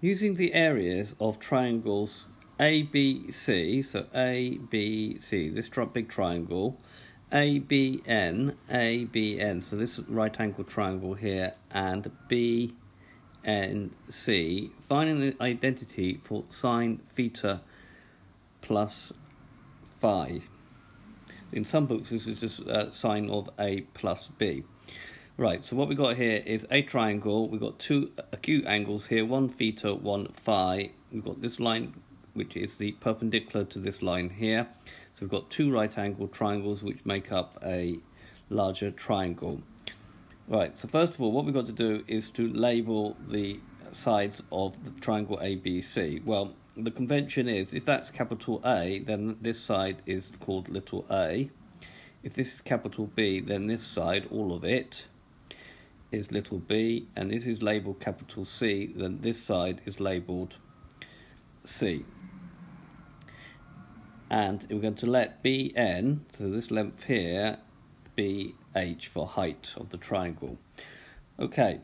Using the areas of triangles ABC, so ABC, this big triangle, ABN, so this right angle triangle here, and BNC, finding the identity for sine theta plus phi. In some books this is just sine of A plus B. Right, so what we got here is a triangle. We've got two acute angles here, one theta, one phi. We've got this line, which is the perpendicular to this line here. So we've got two right angle triangles which make up a larger triangle. Right, so first of all, what we've got to do is to label the sides of the triangle ABC. Well, the convention is, if that's capital A, then this side is called little a. If this is capital B, then this side, all of it, is little b, and this is labelled capital C, then this side is labelled C. And we're going to let BN, so this length here, be H for height of the triangle. Okay,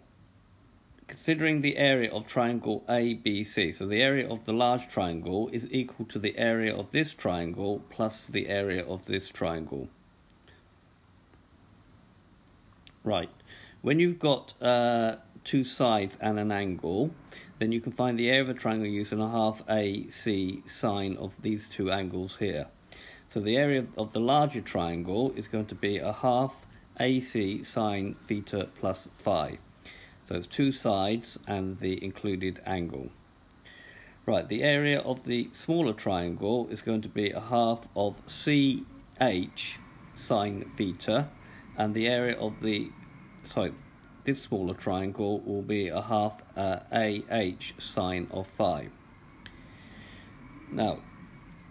considering the area of triangle ABC, so the area of the large triangle is equal to the area of this triangle plus the area of this triangle. Right. When you've got two sides and an angle, then you can find the area of a triangle using a half AC sine of these two angles here. So the area of the larger triangle is going to be a half AC sine theta plus phi. So it's two sides and the included angle. Right, the area of the smaller triangle is going to be a half of CH sine theta, and the area of the this smaller triangle will be a half AH sine of phi. Now,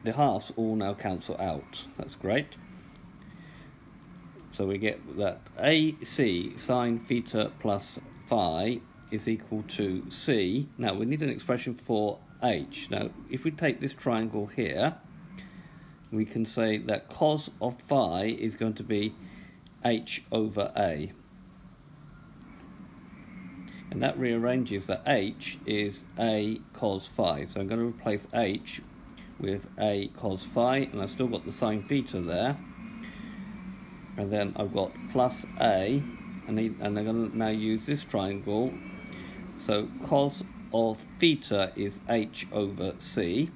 the halves all now cancel out. That's great. So we get that AC sine theta plus phi is equal to C. Now, we need an expression for H. Now, if we take this triangle here, we can say that cos of phi is going to be H over A. And that rearranges that H is A cos phi. So I'm going to replace H with A cos phi, and I've still got the sine theta there. And then I've got plus A, and I'm going to now use this triangle. So cos of theta is H over C,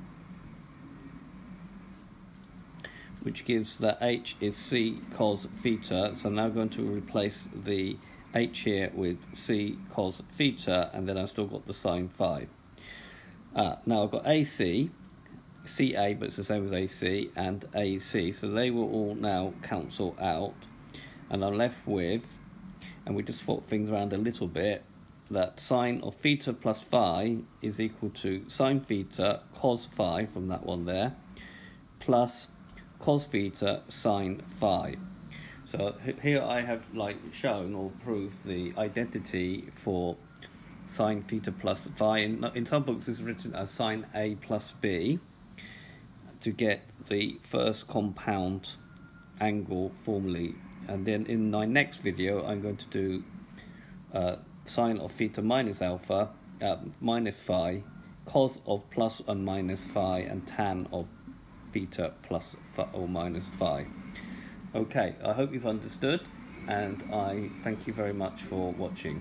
which gives that H is C cos theta. So I'm now going to replace the H here with C cos theta, and then I've still got the sine phi. Now I've got AC, CA, but it's the same as AC, and AC, so they will all now cancel out, and I'm left with, and we just swap things around a little bit, that sine of theta plus phi is equal to sine theta cos phi from that one there, plus cos theta sine phi. So here I have shown or proved the identity for sine theta plus phi. In some books it's written as sine A plus B to get the first compound angle formally. And then in my next video I'm going to do sine of theta minus alpha, minus phi, cos of plus and minus phi, and tan of theta plus or minus phi. Okay, I hope you've understood, and I thank you very much for watching.